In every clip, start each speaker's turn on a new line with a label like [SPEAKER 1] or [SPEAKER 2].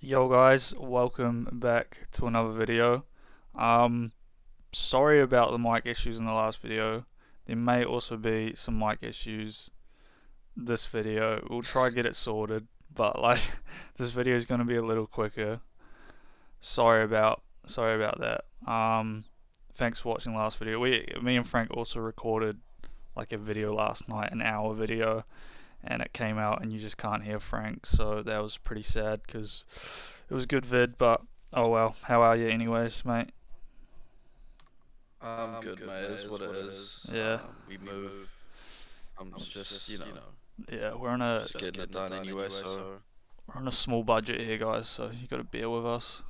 [SPEAKER 1] Yo guys, welcome back to another video. Um, Sorry about the mic issues in the last video. There may also be some mic issues this video. We'll try to get it sorted, but this video is going to be a little quicker. Sorry about that. Thanks for watching the last video. Me and Frank also recorded like a video last night, an hour video, and it came out and you just can't hear Frank, so that was pretty sad because it was a good vid, but oh well. How are you anyways, mate?
[SPEAKER 2] I'm good, mate. It is what it is.
[SPEAKER 1] Yeah,
[SPEAKER 2] We move. I'm just,
[SPEAKER 1] yeah,
[SPEAKER 2] just getting it done anyway. So
[SPEAKER 1] we're on a small budget here, guys, so you got to bear with us,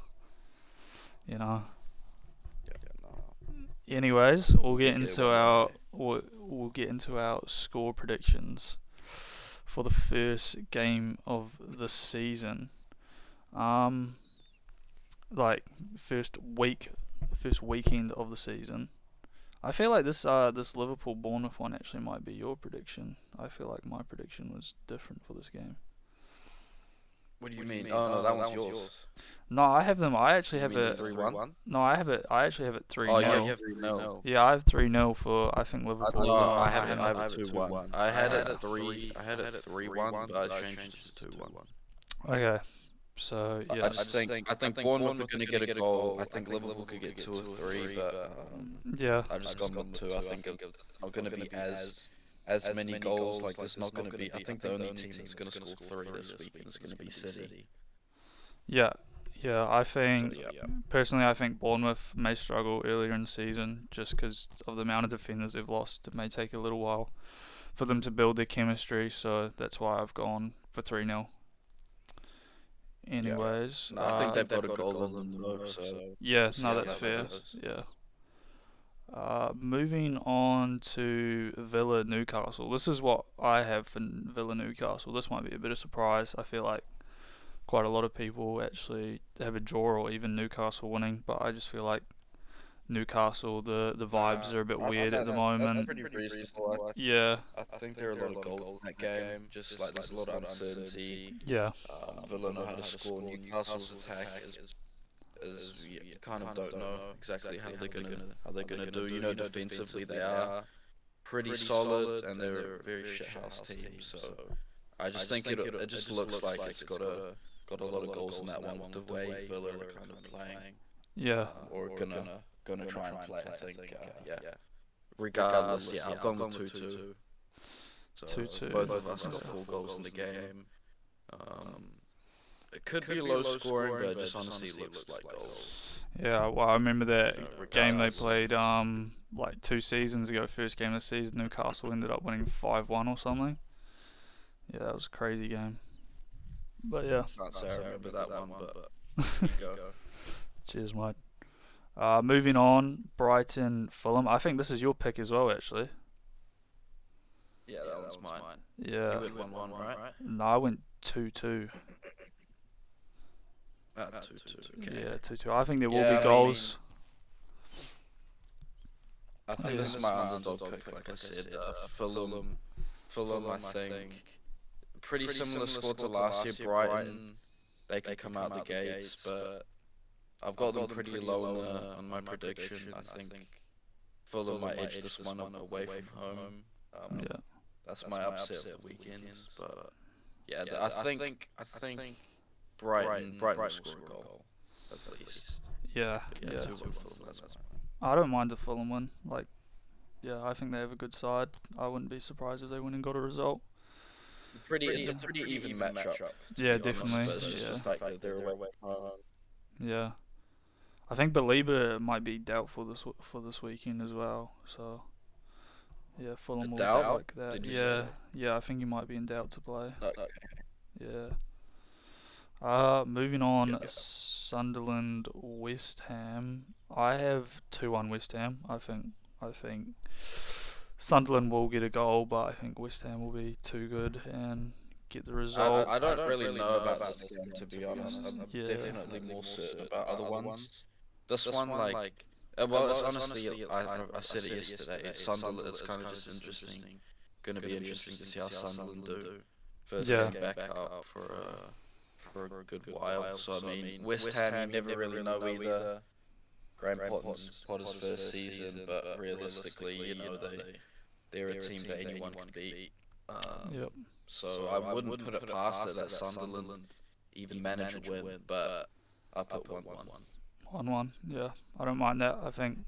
[SPEAKER 1] you know.
[SPEAKER 2] yeah, no,
[SPEAKER 1] Anyways, we'll
[SPEAKER 2] we
[SPEAKER 1] get
[SPEAKER 2] get it
[SPEAKER 1] into
[SPEAKER 2] one day,
[SPEAKER 1] our
[SPEAKER 2] mate.
[SPEAKER 1] we'll get into our score predictions for the first game of the season. Um, like first week, first weekend of the season. I feel like this Liverpool Bournemouth one actually might be your prediction. I feel like my prediction was different for this game.
[SPEAKER 2] What do you mean? Oh no, that one's yours.
[SPEAKER 1] No, I have them. I actually
[SPEAKER 2] You
[SPEAKER 1] have
[SPEAKER 2] mean the
[SPEAKER 1] it.
[SPEAKER 2] 3-1?
[SPEAKER 1] No, I have it. I actually have it three
[SPEAKER 2] Oh, you
[SPEAKER 1] nil.
[SPEAKER 2] have 3-0.
[SPEAKER 1] Yeah, I have 3-0 for I think Liverpool.
[SPEAKER 2] No,
[SPEAKER 1] win.
[SPEAKER 2] I have it 2-1. I had it 3-1, but I changed it to 2-1.
[SPEAKER 1] Okay, so yeah,
[SPEAKER 2] I think Bournemouth are gonna get a goal. I think Liverpool could get 2 or 3, but
[SPEAKER 1] yeah,
[SPEAKER 2] I've just gone with 2. I think it's not gonna be as many goals. Like there's not gonna be. I think the only team that's gonna score 3 this weekend is gonna be City.
[SPEAKER 1] yeah, yeah. I
[SPEAKER 2] So
[SPEAKER 1] think
[SPEAKER 2] yeah.
[SPEAKER 1] personally, I think Bournemouth may struggle earlier in the season just because of the amount of defenders they've lost. It may take a little while for them to build their chemistry, so that's why I've gone for 3-0.
[SPEAKER 2] Yeah.
[SPEAKER 1] Anyways,
[SPEAKER 2] No, I think they've got a goal in them though, so
[SPEAKER 1] yeah,
[SPEAKER 2] we'll see
[SPEAKER 1] no,
[SPEAKER 2] how
[SPEAKER 1] that's
[SPEAKER 2] that
[SPEAKER 1] fair.
[SPEAKER 2] goes.
[SPEAKER 1] Yeah. Moving on to Villa Newcastle. This is what I have for Villa Newcastle. This might be a bit of surprise. I feel like quite a lot of people actually have a draw or even Newcastle winning, but I just feel like Newcastle, the vibes
[SPEAKER 2] Nah,
[SPEAKER 1] are a bit
[SPEAKER 2] I
[SPEAKER 1] weird at
[SPEAKER 2] think
[SPEAKER 1] the
[SPEAKER 2] that's
[SPEAKER 1] moment.
[SPEAKER 2] pretty reasonable.
[SPEAKER 1] Yeah,
[SPEAKER 2] I think there are a lot of goals in that game. Just like there's a lot of uncertainty.
[SPEAKER 1] yeah,
[SPEAKER 2] Villa know how to score. Newcastle's attack is you kind of don't know exactly how they're gonna do. Defensively they are pretty solid and they're a very shithouse team. So I just think it just looks like it's got a lot of goals in that one with the way Villa are kind of playing,
[SPEAKER 1] yeah,
[SPEAKER 2] or gonna try and play. I think yeah. Regardless, yeah, I've gone with 2-2. So
[SPEAKER 1] 2-2.
[SPEAKER 2] both of us got 4 goals in the game. Um, it could be low scoring, but it just honestly looks like goals.
[SPEAKER 1] Yeah, well, I remember that game they
[SPEAKER 2] Regardless.
[SPEAKER 1] played like 2 seasons ago, first game of the season. Newcastle ended up winning 5-1 or something. Yeah, that was a crazy game. But yeah,
[SPEAKER 2] Can't say I remember that one, but there you go.
[SPEAKER 1] cheers, mate. Moving on, Brighton, Fulham. I think this is your pick as well, actually.
[SPEAKER 2] Yeah, that one's mine.
[SPEAKER 1] Yeah.
[SPEAKER 2] You went 1-1, right?
[SPEAKER 1] No, I went 2-2.
[SPEAKER 2] 2-2. Okay.
[SPEAKER 1] Yeah, 2-2. I think there will
[SPEAKER 2] Yeah,
[SPEAKER 1] be goals.
[SPEAKER 2] I think this is my underdog pick, like I said. Fulham, I think, pretty similar score to last year. Brighton, they can come out the gates, but I've got them pretty low on my prediction. I think Fulham might edge this one away from home.
[SPEAKER 1] Yeah.
[SPEAKER 2] That's my upset of the weekend. But yeah, I think Brighton will score a goal at least.
[SPEAKER 1] Yeah.
[SPEAKER 2] But yeah,
[SPEAKER 1] Yeah.
[SPEAKER 2] 2-1 Fulham. That's mine.
[SPEAKER 1] I don't mind the Fulham win. Like, yeah, I think they have a good side. I wouldn't be surprised if they went and got a result.
[SPEAKER 2] It's a pretty even matchup. To
[SPEAKER 1] Yeah,
[SPEAKER 2] be honest,
[SPEAKER 1] definitely.
[SPEAKER 2] but it's just the
[SPEAKER 1] Yeah.
[SPEAKER 2] fact that they're away from home.
[SPEAKER 1] Yeah. I think Belieber might be doubtful for this weekend as well. So yeah, Fulham will
[SPEAKER 2] Doubt?
[SPEAKER 1] like that.
[SPEAKER 2] Did you
[SPEAKER 1] Yeah,
[SPEAKER 2] say?
[SPEAKER 1] yeah, I think he might be in doubt to play.
[SPEAKER 2] Okay.
[SPEAKER 1] Yeah. Moving on,
[SPEAKER 2] Yeah.
[SPEAKER 1] Sunderland, West Ham. I have 2-1 West Ham. I think Sunderland will get a goal, but I think West Ham will be too good and get the result.
[SPEAKER 2] I don't really know about this game, to be honest. I'm
[SPEAKER 1] Yeah.
[SPEAKER 2] definitely more certain about other ones. This one, well, it's honestly, I said it yesterday. It's Sunderland. It's kind of just interesting. Going to be interesting to see how Sunderland do first
[SPEAKER 1] Yeah.
[SPEAKER 2] game back up for for a good while. So I mean, West Ham, you never really know either. Graham Potter's first season, but realistically, they're a team that anyone can beat. Um,
[SPEAKER 1] Yep.
[SPEAKER 2] so I wouldn't put it past it that Sunderland even manage a win, but I put 1-1.
[SPEAKER 1] 1-1. Yeah, I don't mind that. I think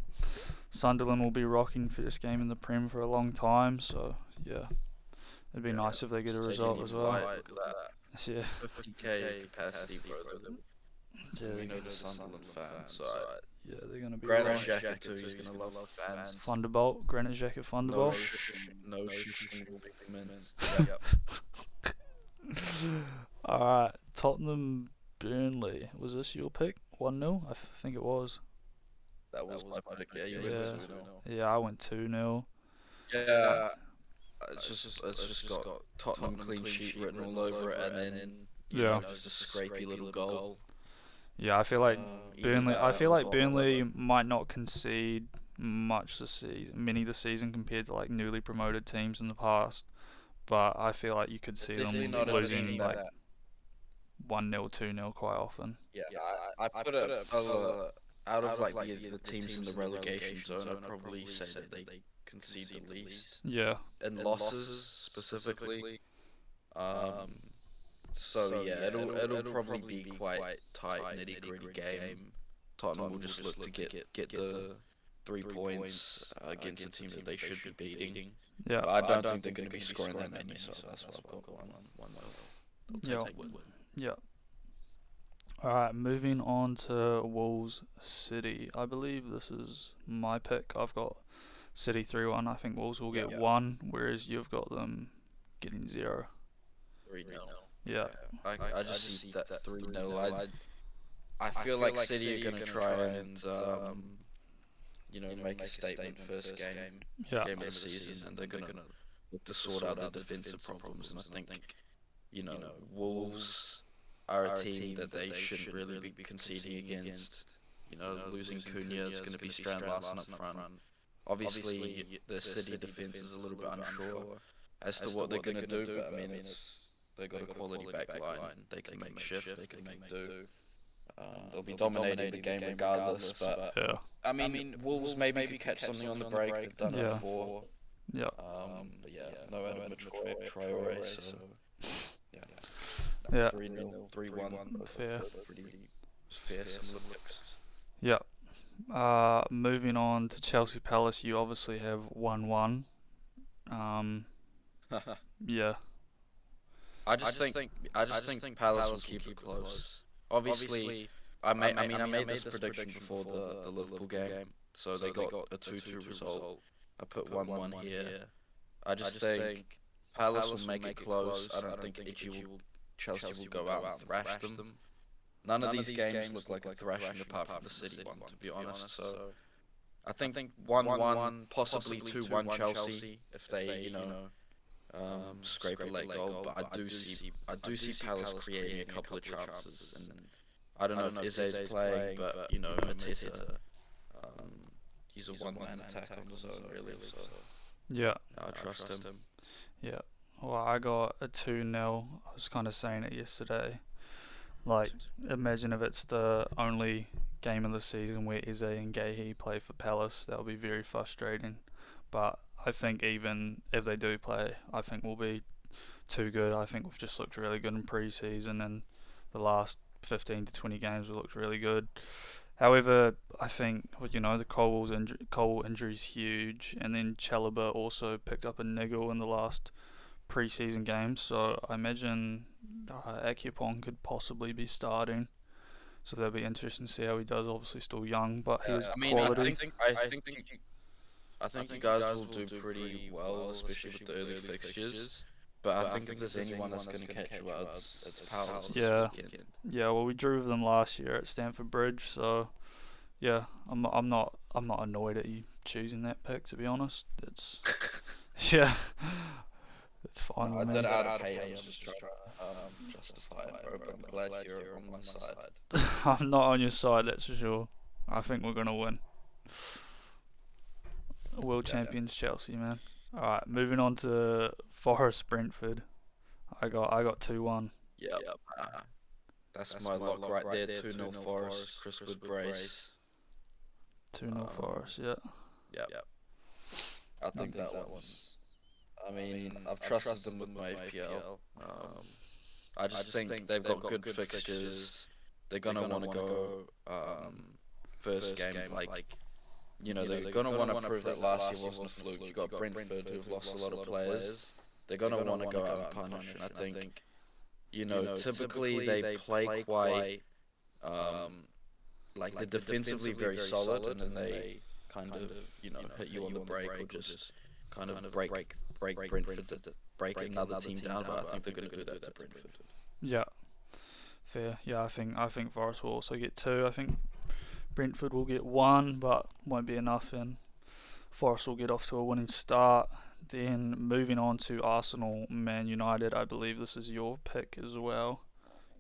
[SPEAKER 1] Sunderland will be rocking first game in the Prem for a long time, so yeah, it'd be nice if they get a result as well.
[SPEAKER 2] Look at that.
[SPEAKER 1] Yeah.
[SPEAKER 2] 50k capacity, bro.
[SPEAKER 1] Yeah,
[SPEAKER 2] We know the Sunderland fans, so
[SPEAKER 1] yeah, they're gonna be
[SPEAKER 2] Granit
[SPEAKER 1] right.
[SPEAKER 2] Xhaka too. He's gonna love the fans.
[SPEAKER 1] Thunderbolt, Granit Xhaka, Thunderbolt.
[SPEAKER 2] No shooting will be immense. Yep.
[SPEAKER 1] Alright, Tottenham, Burnley. Was this your pick? 1-0? I think it was.
[SPEAKER 2] That was my pick. Yeah, you
[SPEAKER 1] Yeah.
[SPEAKER 2] went 2-0.
[SPEAKER 1] Yeah, I went 2-0.
[SPEAKER 2] Yeah. It's just got Tottenham clean sheet written all over it, and then just a scrapey little goal.
[SPEAKER 1] Yeah, I feel like Burnley. I feel like Burnley
[SPEAKER 2] bottom.
[SPEAKER 1] might not concede much this season, this season compared to like newly promoted teams in the past. But I feel like you could see them
[SPEAKER 2] Definitely not a
[SPEAKER 1] losing
[SPEAKER 2] team
[SPEAKER 1] like
[SPEAKER 2] that.
[SPEAKER 1] 1-0, 2-0 quite often.
[SPEAKER 2] Yeah, I put it out of like the teams in the relegation zone. I'd probably say that they concede the least
[SPEAKER 1] Yeah,
[SPEAKER 2] in losses specifically. Um, so yeah, it'll probably be quite tight, nitty gritty game. Tottenham will just look to get the 3 points against a team that they should be beating.
[SPEAKER 1] yeah,
[SPEAKER 2] But I don't think they're going to be scoring that many, so that's why I've got 1-1.
[SPEAKER 1] yeah,
[SPEAKER 2] Take win.
[SPEAKER 1] yeah. Alright, moving on to Wolves City. I believe this is my pick. I've got City 3-1. I think Wolves will get
[SPEAKER 2] Yeah.
[SPEAKER 1] 1, whereas you've got them getting 0.
[SPEAKER 2] 3-0.
[SPEAKER 1] Yeah,
[SPEAKER 2] I just see that 3-0. I feel like City are going to try and make a statement first game
[SPEAKER 1] yeah,
[SPEAKER 2] of the season, and they're going to look to sort out the defensive problems. And I think Wolves are a team that they shouldn't really be conceding against. Losing Cunha is going to be Strand Larsen up front. Obviously, the City defense is a little bit unsure as to what they're going to do, but I mean, they've got a quality back line. They can make shift, they can make do. They'll be dominating the game regardless, but
[SPEAKER 1] yeah,
[SPEAKER 2] I mean, Wolves maybe could catch something on the break. They've done
[SPEAKER 1] Yeah.
[SPEAKER 2] it before.
[SPEAKER 1] yeah.
[SPEAKER 2] But yeah, no Adam Traore, so
[SPEAKER 1] Yeah.
[SPEAKER 2] 3-0, 3-1.
[SPEAKER 1] Fair.
[SPEAKER 2] Pretty fair, some of the picks.
[SPEAKER 1] Yeah. Moving on to Chelsea Palace, you obviously have 1-1. Yeah,
[SPEAKER 2] I just think Palace will keep it close. Obviously, I made this prediction before the Liverpool game, so they got a 2-2 result. I put 1-1 here. I just think Palace will make it close. I don't think Chelsea will go out and thrash them. None of these games look like a thrashing apart from the City one, to be honest. So I think 1-1, possibly 2-1 Chelsea if they scrape a late goal. But I do see Palace creating a couple of chances, and I don't know if Ize's playing, but Mateta, he's a one-man attack on the zone really. So
[SPEAKER 1] yeah,
[SPEAKER 2] I trust him.
[SPEAKER 1] yeah. Well, I got a 2-0. I was kind of saying it yesterday. Like, imagine if it's the only game of the season where Eze and Gahey play for Palace. That would be very frustrating. But I think even if they do play, I think we'll be too good. I think we've just looked really good in pre-season, and the last 15 to 20 games we looked really good. However, I think the Cole injury is huge, and then Chalobah also picked up a niggle in the last pre-season games, so I imagine Akipong could possibly be starting. So that'll be interesting to see how he does. Obviously, still young, but he has quality.
[SPEAKER 2] I think you guys will do pretty well, especially with the early fixtures. But I think if there's anyone that's going to catch you out, it's Palace this
[SPEAKER 1] Yeah.
[SPEAKER 2] weekend.
[SPEAKER 1] Yeah, well, we drew with them last year at Stamford Bridge, so yeah, I'm not annoyed at you choosing that pick. To be honest, it's yeah, it's fine
[SPEAKER 2] I
[SPEAKER 1] with
[SPEAKER 2] did
[SPEAKER 1] me.
[SPEAKER 2] it out of hate. I was just trying to justify it, bro. But I'm glad you're on my side.
[SPEAKER 1] I'm not on your side, that's for sure. I think we're gonna win. World champions Chelsea, man. All right, moving on to Forest Brentford. I got 2-1.
[SPEAKER 2] Yeah. That's my lock right there. 2-0 Forest. Chris Wood brace.
[SPEAKER 1] 2-0 Forest, yeah.
[SPEAKER 2] Yeah, I think that one's. I mean, I've trusted them with my FPL. I just think they've got good fixtures. They're gonna want to go first game they're gonna want to prove that last year wasn't a fluke. You got Brentford who've lost a lot of players. They're gonna want to go out and punish, and I think typically they play quite like they're defensively very solid, and then they kind of hit you on the break or just kind of break Brentford to break another team down. But I think they're gonna do that to Brentford.
[SPEAKER 1] Yeah, fair. Yeah, I think Forest will also get 2. I think Brentford will get 1, but won't be enough, and Forest will get off to a winning start. Then moving on to Arsenal, Man United. I believe this is your pick as well.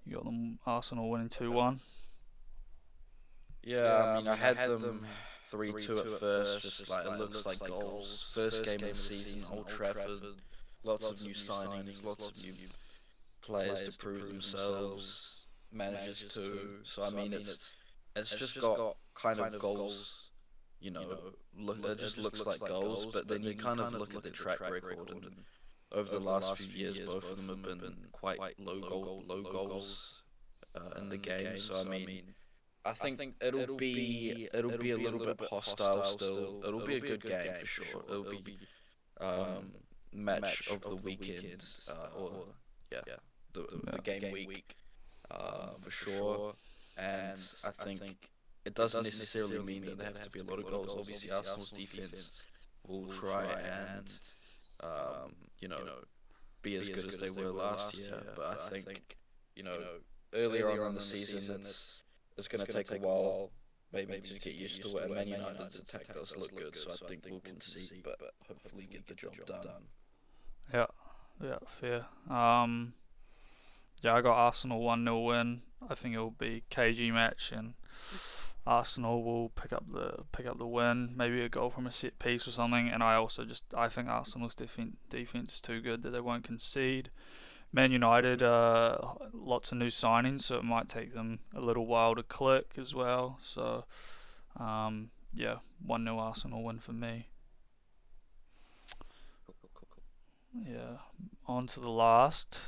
[SPEAKER 1] You got them Arsenal winning 2-1.
[SPEAKER 2] Yeah, I mean, I had them 3-2 at first, just like it looks like goals. First game of the season, Old Trafford, lots of new signings, lots of new players to prove themselves, managers too. So I mean, it's just got kind of goals. It just looks like goals, but then you kind of look at the track record, and over the last few years, both of them have been quite low goals in the game. So I mean, I think it'll be a little bit hostile still. It'll be a good game for sure. It'll be um, match of the weekend or yeah the game week for sure. And I think it doesn't necessarily mean that there have to be a lot of goals. Obviously, Arsenal's defense will try and um, you know be as good as they were last year. But I think you know earlier on in the season, it's going to take a while, maybe to get used to it. And Man United's attack does look good, so I think we'll concede, but hopefully get the job done.
[SPEAKER 1] Yeah, yeah, fair. Yeah, I got Arsenal 1-0 win. I think it'll be KG match, and Arsenal will pick up the win. Maybe a goal from a set piece or something. And I think Arsenal's defense is too good that they won't concede. Man United, lots of new signings, so it might take them a little while to click as well. So, yeah, 1-0 Arsenal win for me. Yeah, on to the last.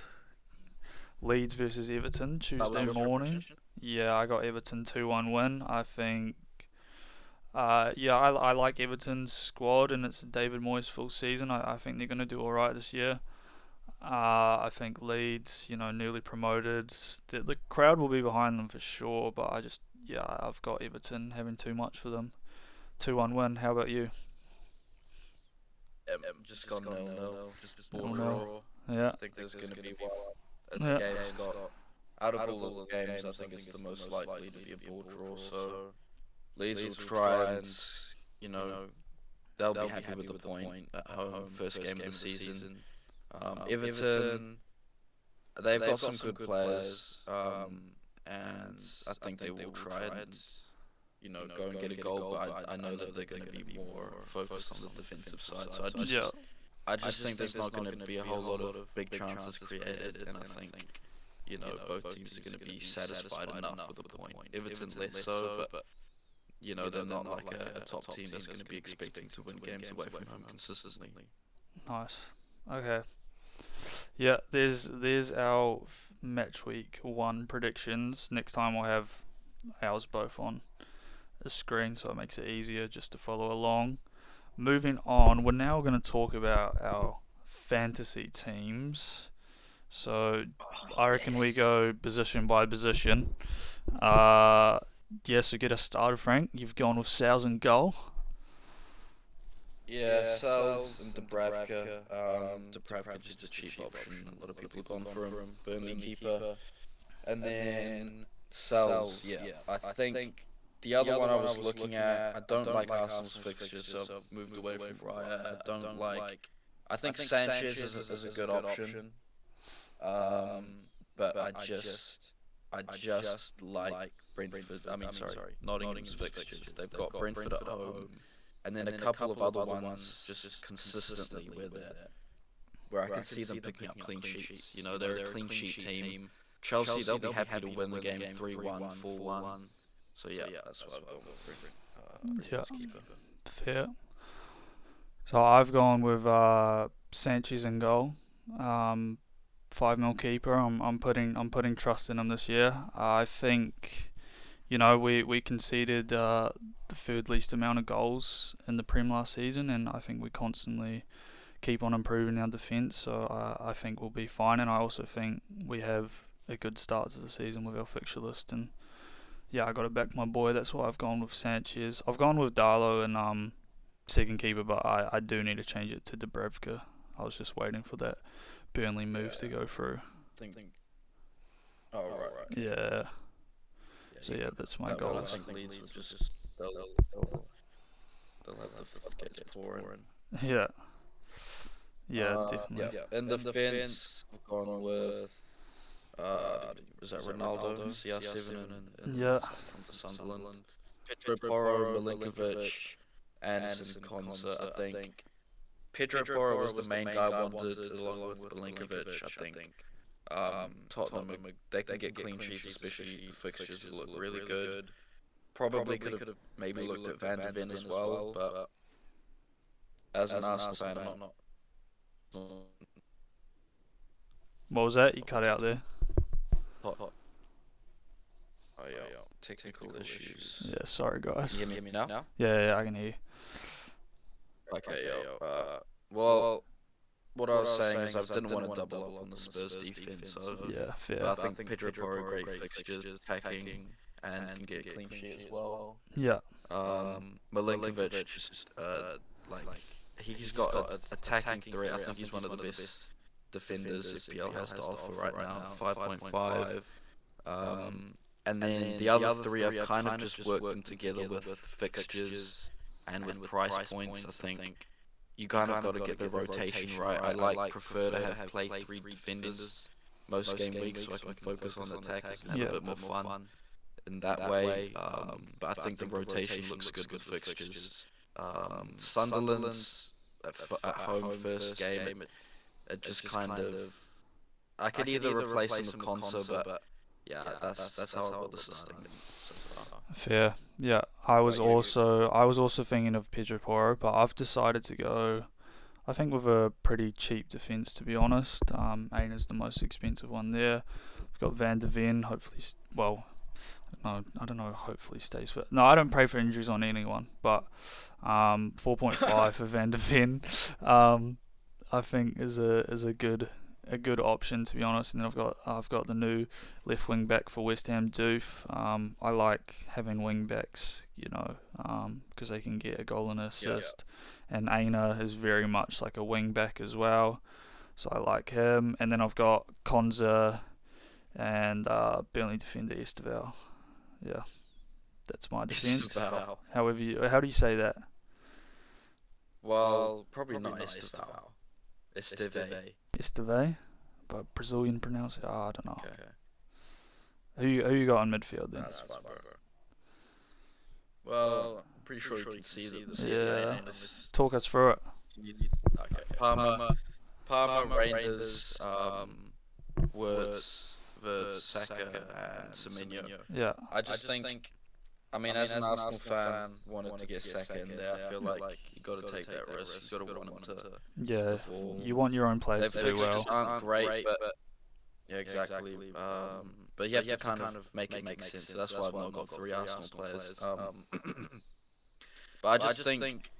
[SPEAKER 1] Leeds versus Everton, Tuesday morning. Yeah, I got Everton 2-1 win. I think, yeah, I like Everton's squad, and it's David Moyes' full season. I think they're going to do alright this year. I think Leeds, newly promoted, the crowd will be behind them for sure, but yeah, I've got Everton having too much for them. 2-1 win. How about you?
[SPEAKER 2] Just gone 0-0, just ball
[SPEAKER 1] 0-0.
[SPEAKER 2] draw.
[SPEAKER 1] Yeah.
[SPEAKER 2] I think there's going to be one.
[SPEAKER 1] Yeah.
[SPEAKER 2] The game's got out of all the games, I think it's the most likely to be a ball draw. So Leeds will try and they'll be happy with the point at home, first game of the season. Everton, they've got some good players, and I think they will try and go and get a goal. But I know that they're going to be more focused on the defensive side. So
[SPEAKER 1] Yeah.
[SPEAKER 2] I just think there's not going to be a whole lot of big chances created, and I think both teams are going to be satisfied enough with the point. Everton less so, but they're not like a top team that's going to be expecting to win games away from home consistently.
[SPEAKER 1] Nice. Okay. Yeah, there's our match week 1 predictions. Next time we'll have ours both on the screen, so it makes it easier just to follow along. Moving on, we're now going to talk about our fantasy teams. So I reckon we go position by position. Yeah, so get us started, Frank. You've gone with Sales and goal.
[SPEAKER 2] Yeah, Sales and Dubravka. Dubravka just a cheap option. A lot of people have gone for him. Burnley keeper. And then Sales, yeah. I think the other one I was looking at, I don't like Arsenal's fixtures, so I've moved away from Raya. I think Sanchez is a good option. But I just like Brentford. I mean, sorry, Nottingham's fixtures. They've got Brentford at home, and then a couple of other ones just consistently where I can see them picking up clean sheets. They're a clean sheet team. Chelsea, they'll be happy to win the game 3-1, 4-1. So yeah, that's why I've gone with
[SPEAKER 1] Yeah,
[SPEAKER 2] Bridges keeper.
[SPEAKER 1] fair. So I've gone with Sanchez in goal. 5 mil keeper. I'm putting trust in him this year. I think we conceded the third least amount of goals in the Prem last season, and I think we constantly keep on improving our defence. So I think we'll be fine, and I also think we have a good start to the season with our fixture list. And yeah, I got to back my boy. That's why I've gone with Sanchez. I've gone with Darlow and second keeper, but I do need to change it to Dubravka. I was just waiting for that Burnley move to go through.
[SPEAKER 2] Think. Oh right.
[SPEAKER 1] Yeah. So yeah, that's my
[SPEAKER 2] Well, I
[SPEAKER 1] goals.
[SPEAKER 2] think Leeds will just they'll have the floodgates pouring.
[SPEAKER 1] Yeah. Yeah, definitely.
[SPEAKER 2] Yeah. In defence, I've gone with is that Ronaldo, CR7 and
[SPEAKER 1] Yeah.
[SPEAKER 2] from Sunderland. Pedro Porro, Milinkovic, Anderson, Konsa. I think Pedro Porro was the main guy I wanted, along with Milinkovic. I think Tottenham they can get clean sheets, especially the fixtures look really good. Probably could have maybe looked at Van de Ven as well, but as an Arsenal fan, I'm not.
[SPEAKER 1] What was that? You cut out there.
[SPEAKER 2] Oh yeah, technical issues.
[SPEAKER 1] Yeah, sorry guys.
[SPEAKER 2] You hear me now?
[SPEAKER 1] Yeah, I can hear you.
[SPEAKER 2] Okay, well, what I was saying is I didn't want to double up on the Spurs defense, so
[SPEAKER 1] Yeah, fair.
[SPEAKER 2] but I think Pedro Porro great fixtures, attacking, and can get a clean sheet as well.
[SPEAKER 1] Yeah.
[SPEAKER 2] Milinkovic just like he's got an attacking threat. I think he's one of the best defenders FPL has to offer right now. 5.5. And then the other three I've kind of just worked them together with fixtures and with price points. I think you kind of got to get the rotation right. I prefer to have play three defenders most game weeks so I can focus on the attackers and have a bit more fun in that way. But I think the rotation looks good with fixtures. Sunderland's at home first game, it just kind of I could either replace him with Konsa, but yeah, that's how I got the starting so far.
[SPEAKER 1] Fair. Yeah. I was also thinking of Pedro Porro, but I've decided to go I think with a pretty cheap defence, to be honest. Aina's the most expensive one there. We've got Van de Ven, hopefully no, I don't know, hopefully stays fit. No, I don't pray for injuries on anyone, but 4.5 for Van de Ven I think is a good option, to be honest. And then I've got the new left wing back for West Ham, Doof. I like having wing backs, because they can get a goal and an assist. Yeah. And Aina is very much like a wing back as well, so I like him. And then I've got Konza and Burnley defender Esteval. Yeah, that's my defense. How do you say that?
[SPEAKER 2] Well, probably not Esteval.
[SPEAKER 1] Esteve, but Brazilian pronounce it. I don't know.
[SPEAKER 2] Okay.
[SPEAKER 1] Who you got in midfield then?
[SPEAKER 2] That's fine, bro. Well, I'm pretty sure you can see that.
[SPEAKER 1] Yeah. Talk us through it.
[SPEAKER 2] Okay. Parma, Rangers, Wirtz, Saka, and Semenyo.
[SPEAKER 1] Yeah.
[SPEAKER 2] I just think. I mean, as an Arsenal fan, wanted to get Saka in there. I feel like you got to take that risk. You got to want him to perform.
[SPEAKER 1] You want your own players to do well.
[SPEAKER 2] Aren't great, but yeah, exactly. But you have to kind of make it make sense. So that's why I've not got three Arsenal players. But I just think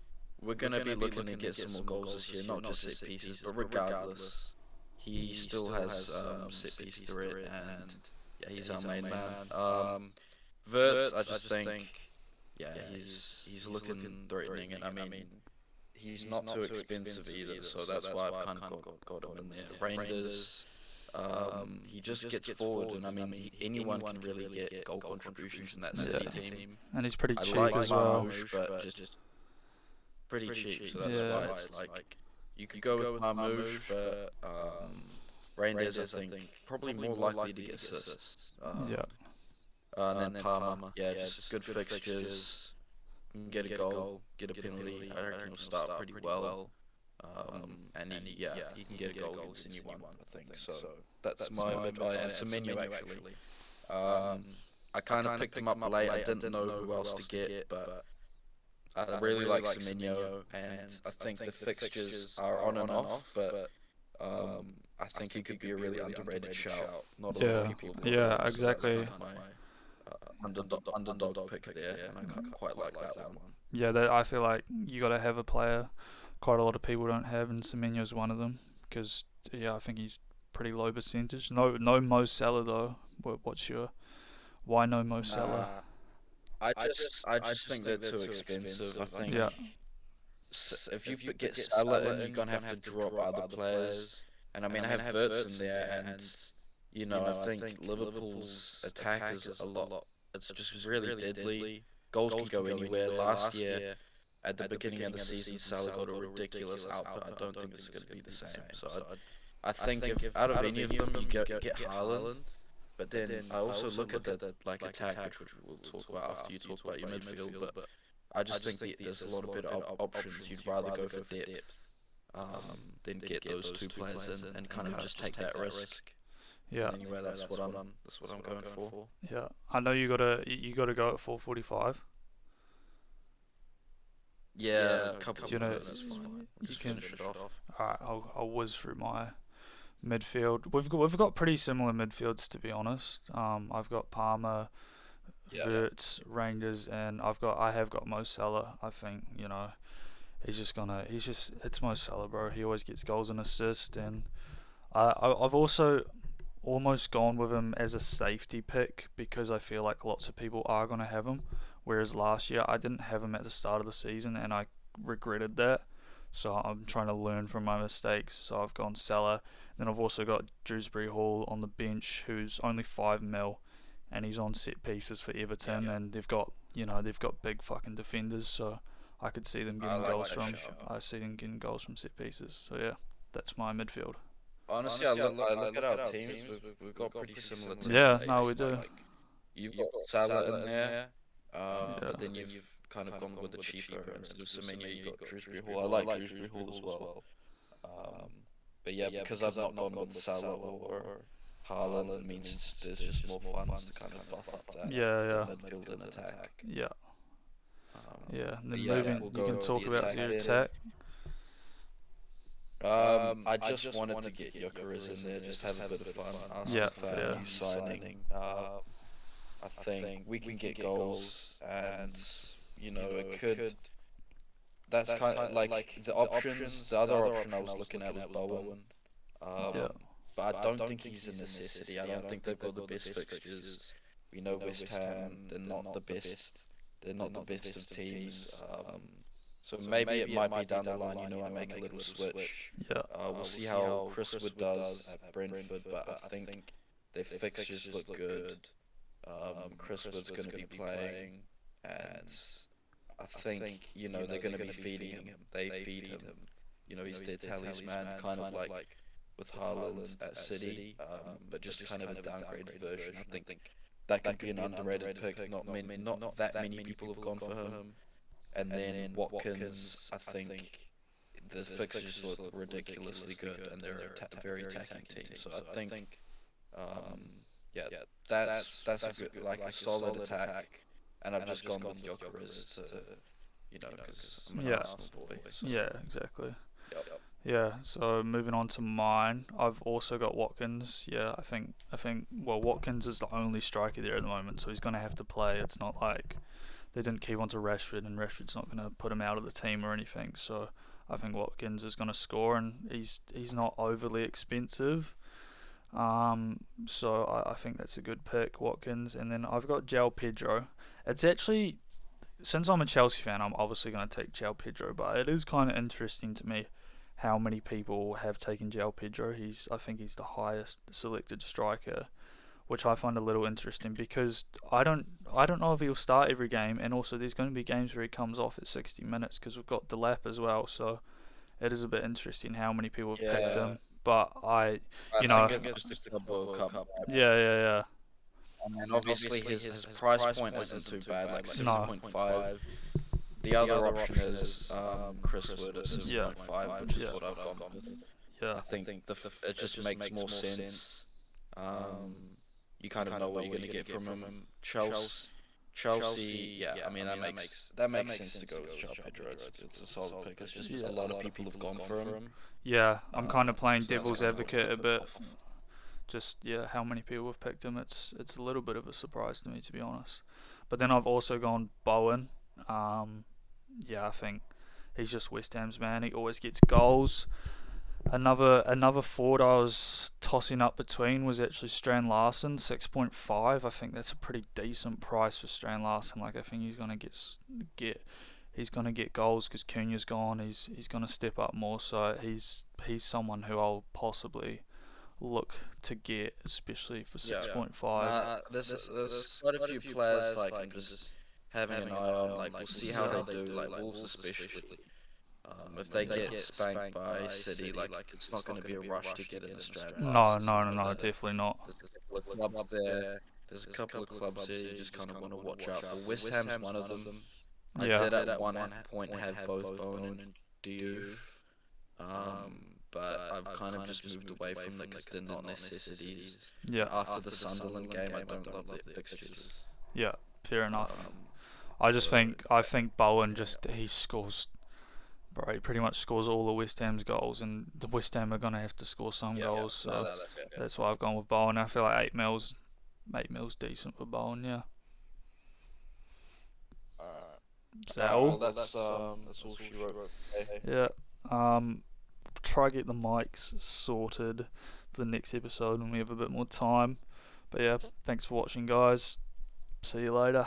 [SPEAKER 2] we're gonna be looking to get some more goals this year, not just set pieces. But regardless, he still has set piece threat, and yeah, he's our main man. Wirtz, I just think, he's looking threatening, and I mean, he's not too expensive either, so that's why I've kind of got him in there. Rangers, he just gets forward, and I mean, anyone can really get goal contributions in that City team.
[SPEAKER 1] And he's pretty cheap
[SPEAKER 2] like
[SPEAKER 1] as well.
[SPEAKER 2] Marmouche, but just pretty cheap, so that's why it's like you could go with Marmouche, but Rangers, I think, probably more likely to get assists. And then Parma, just good fixtures, can get a goal, get a penalty. I reckon he'll start pretty well. And he can get a goal against anyone, I think. So That's my mid. Oh, and Semenyo actually. Um, I kind of picked him up late. I didn't know who else to get, but I really like Semenyo, and I think the fixtures are on and off, but I think he could be a really underrated shout. Not a lot of
[SPEAKER 1] Yeah,
[SPEAKER 2] people have got
[SPEAKER 1] yeah,
[SPEAKER 2] him, so that's
[SPEAKER 1] exactly.
[SPEAKER 2] kind of my underdog pick there, and I quite like that one.
[SPEAKER 1] Yeah, I feel like you got to have a player quite a lot of people don't have, and Semenyo's one of them. Because yeah, I think he's pretty low percentage. No Mo Salah though. What's your why no Mo Salah?
[SPEAKER 2] Nah, I just think they're too expensive. I
[SPEAKER 1] Yeah,
[SPEAKER 2] think if you get Salah in, you're gonna have to drop other players. And I mean, I have Verts in there, and I think Liverpool's attack is a lot. It's just really deadly. Goals can go anywhere. Last year, at the beginning of the season, Salah got a ridiculous output. I don't think it's gonna be the same. So I think if out of any of them you get Haaland, but then I also look at the like attack, which we'll talk about after you talk about your midfield. But I just think there's a lot of better options. You'd rather go for depth than get those two players in and kind of just take that risk.
[SPEAKER 1] yeah,
[SPEAKER 2] And anyway, that's what I'm going for.
[SPEAKER 1] yeah. I know you gotta go at 4:45.
[SPEAKER 2] Yeah, a couple
[SPEAKER 1] Do you
[SPEAKER 2] of
[SPEAKER 1] know
[SPEAKER 2] minutes is fine. We'll
[SPEAKER 1] you
[SPEAKER 2] just
[SPEAKER 1] can?
[SPEAKER 2] finish it off.
[SPEAKER 1] Alright, I'll whiz through my midfield. We've got pretty similar midfields to be honest. I've got Palmer,
[SPEAKER 2] Yeah.
[SPEAKER 1] Verts, Rangers, and I have got Mo Salah. I think it's Mo Salah, bro. He always gets goals and assists, and I've also almost gone with him as a safety pick because I feel like lots of people are gonna have him. Whereas last year I didn't have him at the start of the season, and I regretted that. So I'm trying to learn from my mistakes. So I've gone Salah. Then I've also got Dewsbury Hall on the bench, who's only 5 mil, and he's on set pieces for Everton, and they've got big fucking defenders. So I could see them
[SPEAKER 2] I
[SPEAKER 1] getting
[SPEAKER 2] like
[SPEAKER 1] goals
[SPEAKER 2] that
[SPEAKER 1] from.
[SPEAKER 2] shout.
[SPEAKER 1] I see them getting goals from set pieces. So yeah, that's my midfield.
[SPEAKER 2] Honestly, I look at our teams. We've got pretty similar
[SPEAKER 1] Yeah, no,
[SPEAKER 2] templates.
[SPEAKER 1] we do.
[SPEAKER 2] Like you've got Salah in there,
[SPEAKER 1] Yeah,
[SPEAKER 2] but then you've kind of gone with the cheaper instead of Semenyo. You got Dewsbury Hall. I like Dewsbury Hall as well. Um, but yeah, because I've not gone with Salah or Haaland, it means there's just more funds to kind of buff up
[SPEAKER 1] yeah,
[SPEAKER 2] that midfield and attack.
[SPEAKER 1] yeah, yeah. And
[SPEAKER 2] But
[SPEAKER 1] then
[SPEAKER 2] yeah,
[SPEAKER 1] moving,
[SPEAKER 2] we'll
[SPEAKER 1] you
[SPEAKER 2] go
[SPEAKER 1] can
[SPEAKER 2] with
[SPEAKER 1] talk
[SPEAKER 2] the
[SPEAKER 1] about
[SPEAKER 2] attack
[SPEAKER 1] your
[SPEAKER 2] then.
[SPEAKER 1] attack.
[SPEAKER 2] I just wanted to get Gyökeres in there, just have a bit of fun.
[SPEAKER 1] Yeah,
[SPEAKER 2] Arsenal fan,
[SPEAKER 1] fair.
[SPEAKER 2] new signing. I think we can get goals, and it could. That's kind of like the options. The other option I was looking at was Bowen,
[SPEAKER 1] Yeah,
[SPEAKER 2] but I don't think he's a necessity. I don't think they've got the best fixtures. We know West Ham; they're not the best. They're not the best of teams. So maybe it might be down the line. I make a little switch.
[SPEAKER 1] yeah,
[SPEAKER 2] We'll see how Chris Wood does at Brentford, but I think their fixtures look good. Chris Wood's going to be playing, and I think they're going to be feeding him. They feed him. He's their talisman, kind of like with Haaland at City, but just kind of a downgraded version. I think that could be an underrated pick. Not that many people have gone for him. And then Watkins, I think the fixtures look ridiculously good, and they're a very attacking team. So I think, yeah, that's a good, like a solid attack. And I've just gone with Gyökeres to, because I'm an
[SPEAKER 1] Yeah.
[SPEAKER 2] Arsenal boy. So.
[SPEAKER 1] yeah, exactly.
[SPEAKER 2] Yep.
[SPEAKER 1] Yeah. So moving on to mine, I've also got Watkins. Yeah, I think. Well, Watkins is the only striker there at the moment, so he's gonna have to play. It's not like they didn't keep on to Rashford, and Rashford's not gonna put him out of the team or anything. So I think Watkins is gonna score, and he's not overly expensive. So I think that's a good pick, Watkins. And then I've got João Pedro. It's actually, since I'm a Chelsea fan, I'm obviously going to take João Pedro, but it is kind of interesting to me how many people have taken João Pedro. I think he's the highest selected striker, which I find a little interesting because I don't know if he'll start every game, and also there's going to be games where he comes off at 60 minutes because we've got Delap as well. So it is a bit interesting how many people have picked him. But
[SPEAKER 2] I think it's just a Club World Cup.
[SPEAKER 1] yeah.
[SPEAKER 2] And obviously his price point isn't too bad, like
[SPEAKER 1] No.
[SPEAKER 2] 6.5. The other option is Chris Wood at
[SPEAKER 1] Yeah.
[SPEAKER 2] 7.5, which is
[SPEAKER 1] Yeah.
[SPEAKER 2] what I've gone with.
[SPEAKER 1] Yeah,
[SPEAKER 2] I think it just makes more sense. You kind of know what you're going to get from him. Chelsea, yeah, I mean that makes sense to go with João Pedro. It's a solid pick. It's just a lot of people have gone for him.
[SPEAKER 1] Yeah, I'm kind of playing
[SPEAKER 2] So that's
[SPEAKER 1] devil's
[SPEAKER 2] kind of what's
[SPEAKER 1] advocate a
[SPEAKER 2] put
[SPEAKER 1] bit.
[SPEAKER 2] off.
[SPEAKER 1] Just yeah, how many people have picked him? It's a little bit of a surprise to me, to be honest. But then I've also gone Bowen. Um, yeah, I think he's just West Ham's man. He always gets goals. Another forward I was tossing up between was actually Strand Larson, 6.5. I think that's a pretty decent price for Strand Larson. Like I think get he's gonna get goals because Cunha's gone. He's gonna step up more. So he's someone who I'll possibly look to get, especially for
[SPEAKER 2] Yeah.
[SPEAKER 1] 6.5.
[SPEAKER 2] There's quite a few players like I'm just having an eye on. Like we'll see how they do. Like Wolves especially. If they get spanked by City, like it's not going to be a rush to get in the Strand
[SPEAKER 1] No,
[SPEAKER 2] passes.
[SPEAKER 1] no, no, no, definitely not.
[SPEAKER 2] There's a couple of clubs there. There's a couple of clubs there you just kind of want to watch out for. West Ham's one of them. I
[SPEAKER 1] Yeah,
[SPEAKER 2] did at one point have both Bowen and Diouf, but I've kind of just moved away from them because they're not necessities.
[SPEAKER 1] yeah,
[SPEAKER 2] After the Sunderland game, I don't love their fixtures.
[SPEAKER 1] yeah. Fair enough.
[SPEAKER 2] Um, so
[SPEAKER 1] I think Bowen just he scores. Bro, he pretty much scores all the West Ham's goals, and the West Ham are gonna have to score some goals. So that's why I've gone with Bowen. I feel like 8 mils decent for Bowen. Yeah. Is that all?
[SPEAKER 2] That's all she wrote.
[SPEAKER 1] Yeah. Try get the mics sorted for the next episode when we have a bit more time. But yeah, thanks for watching, guys. See you later.